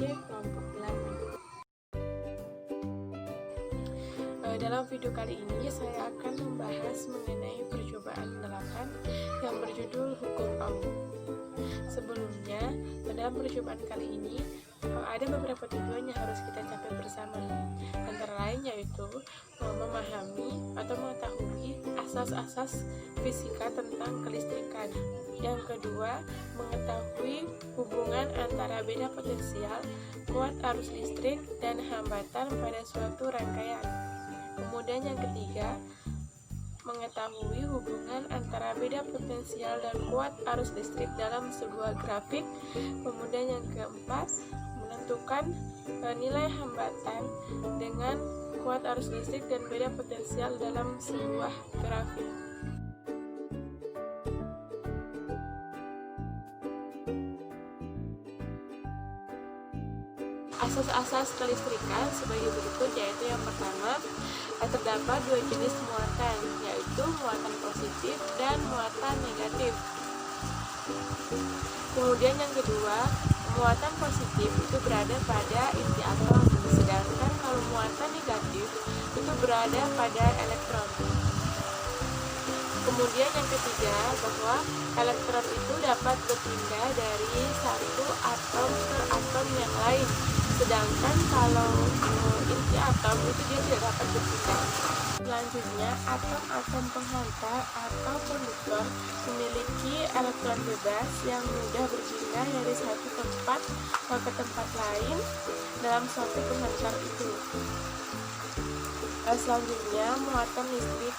kelompok 8. Dalam video kali ini saya akan membahas mengenai percobaan 8 yang berjudul Hukum Ohm. Sebelumnya, dalam percobaan kali ini ada beberapa tujuan yang harus kita capai bersama. Antara lain yaitu memahami atau mengetahui asas-asas fisika tentang kelistrikan. Yang kedua, mengetahui hubungan antara beda potensial, kuat arus listrik, dan hambatan pada suatu rangkaian. Kemudian yang ketiga, mengetahui hubungan antara beda potensial dan kuat arus listrik dalam sebuah grafik. Kemudian yang keempat, menentukan nilai hambatan dengan kuat arus listrik dan beda potensial dalam sebuah grafik. Asas-asas kelistrikan sebagai berikut, yaitu yang pertama, terdapat dua jenis muatan, yaitu muatan positif dan muatan negatif. Kemudian yang kedua, muatan positif itu berada pada inti atom, sedangkan kalau muatan negatif itu berada pada elektron. Kemudian yang ketiga, bahwa elektron itu dapat berpindah dari satu atom ke atom yang lain, sedangkan kalau inti atom itu dia tidak dapat berpindah. Selanjutnya, atom-atom penghantar atau konduktor memiliki elektron bebas yang mudah berpindah dari satu tempat ke tempat lain dalam suatu penghantar itu. Selanjutnya, muatan listrik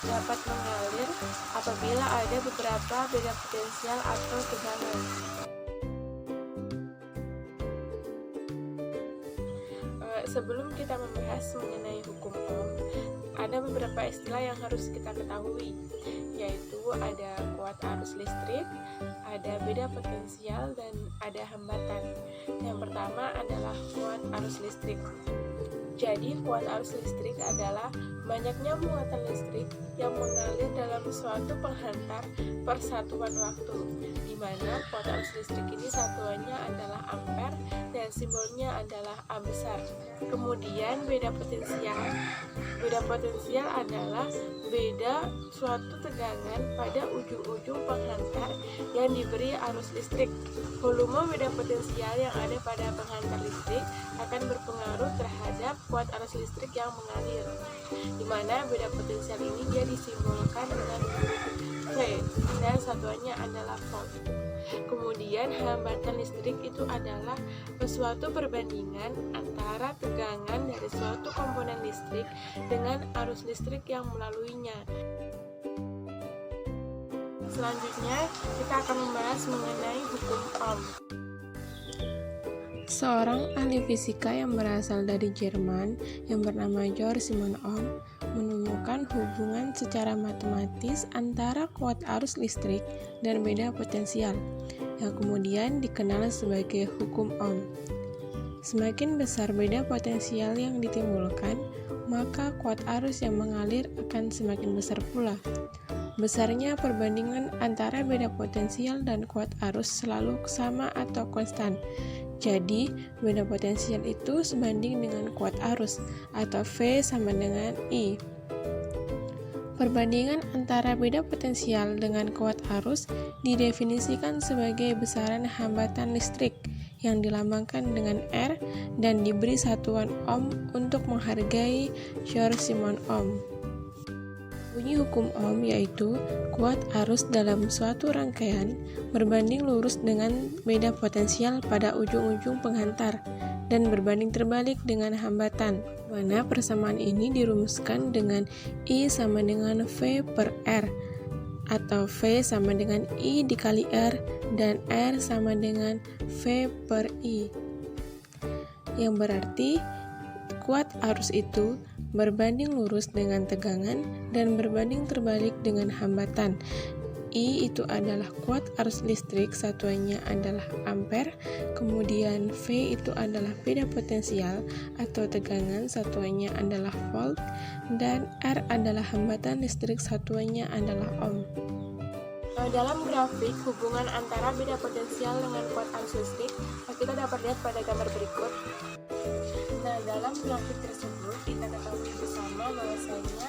dapat mengalir apabila ada beberapa beda potensial atau tegangan. Sebelum kita membahas mengenai hukum Ohm, ada beberapa istilah yang harus kita ketahui, yaitu ada kuat arus listrik, ada beda potensial, dan ada hambatan. Yang pertama adalah kuat arus listrik. Jadi, kuat arus listrik adalah banyaknya muatan listrik yang mengalir dalam suatu penghantar per satuan waktu, di mana kuat arus listrik ini satuannya adalah ampere dan simbolnya adalah A besar. Kemudian beda potensial. Beda potensial adalah beda suatu tegangan pada ujung-ujung penghantar yang diberi arus listrik. Volume beda potensial yang ada pada penghantar listrik akan berpengaruh terhadap kuat arus listrik yang mengalir, di mana beda potensial ini dia disimbolkan dengan huruf V dan satuannya adalah volt. Kemudian hambatan listrik itu adalah suatu perbandingan antara tegangan dari suatu komponen listrik dengan arus listrik yang melaluinya. Selanjutnya, kita akan membahas mengenai hukum Ohm. Seorang ahli fisika yang berasal dari Jerman yang bernama Georg Simon Ohm menemukan hubungan secara matematis antara kuat arus listrik dan beda potensial, yang kemudian dikenal sebagai hukum Ohm. Semakin besar beda potensial yang ditimbulkan, maka kuat arus yang mengalir akan semakin besar pula. Besarnya perbandingan antara beda potensial dan kuat arus selalu sama atau konstan. Jadi, beda potensial itu sebanding dengan kuat arus, atau V sama dengan I. Perbandingan antara beda potensial dengan kuat arus didefinisikan sebagai besaran hambatan listrik yang dilambangkan dengan R dan diberi satuan ohm untuk menghargai Georg Simon Ohm. Bunyi hukum Ohm yaitu kuat arus dalam suatu rangkaian berbanding lurus dengan beda potensial pada ujung-ujung penghantar dan berbanding terbalik dengan hambatan, mana persamaan ini dirumuskan dengan I sama dengan V per R, atau V sama dengan I dikali R dan R sama dengan V per I, yang berarti kuat arus itu berbanding lurus dengan tegangan dan berbanding terbalik dengan hambatan. I itu adalah kuat arus listrik, satuannya adalah ampere, kemudian V itu adalah beda potensial atau tegangan, satuannya adalah volt, dan R adalah hambatan listrik, satuannya adalah ohm. Dalam grafik hubungan antara beda potensial dengan kuat arus listrik kita dapat lihat pada gambar berikut. Nah, dalam grafik tersebut kita ketahui bersama bahwasanya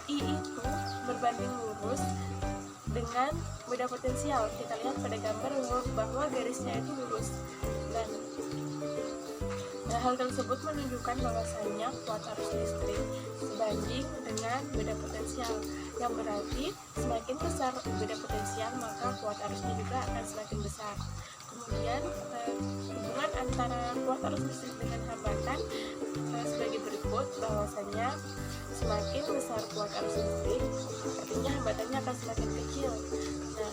I itu berbanding lurus dengan beda potensial. Kita lihat pada gambar bahwa garisnya itu lurus. Dan hal tersebut menunjukkan bahwasanya kuat arus listrik sebanding dengan beda potensial, yang berarti semakin besar beda potensial maka kuat arusnya juga akan semakin besar. Kemudian hubungan antara kuat arus listrik dengan hambatan sebagai berikut, bahwasanya semakin besar kuat arus listrik artinya hambatannya akan semakin kecil. Nah,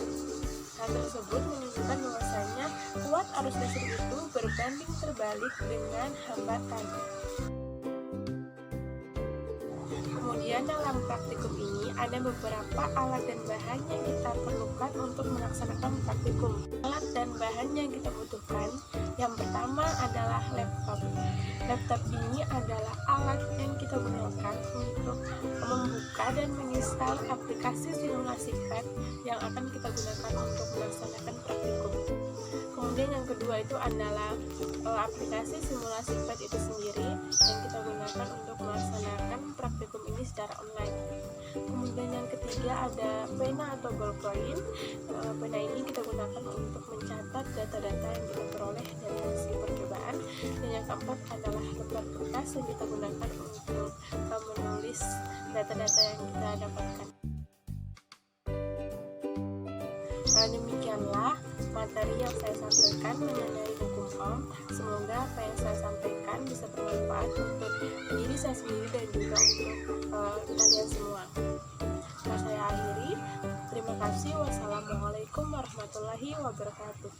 hal tersebut menunjukkan bahwasanya kuat arus listrik itu berbanding terbalik dengan hambatan. Kemudian dalam praktikum ini ada beberapa alat dan bahan yang kita perlukan untuk melaksanakan praktikum. Alat dan bahan yang kita butuhkan, yang pertama adalah laptop. Laptop ini adalah alat yang kita gunakan untuk membuka dan menginstal aplikasi simulasi PET yang akan kita gunakan untuk melaksanakan praktikum. Kemudian yang kedua itu adalah aplikasi simulasi PET itu sendiri yang kita gunakan untuk melaksanakan praktikum ini secara online. Kemudian yang ketiga ada pena atau ballpoint. Pena ini kita gunakan untuk mencatat data-data yang kita peroleh dari hasil percobaan. Dan yang keempat adalah lembar kertas yang kita gunakan untuk menulis data-data yang kita dapatkan. Demikianlah materi yang saya sampaikan mengenai hukum Ohm. Semoga apa yang saya sampaikan bisa bermanfaat untuk diri saya sendiri dan juga untuk kalian semua. Nah, saya akhiri. Terima kasih. Wassalamualaikum warahmatullahi wabarakatuh.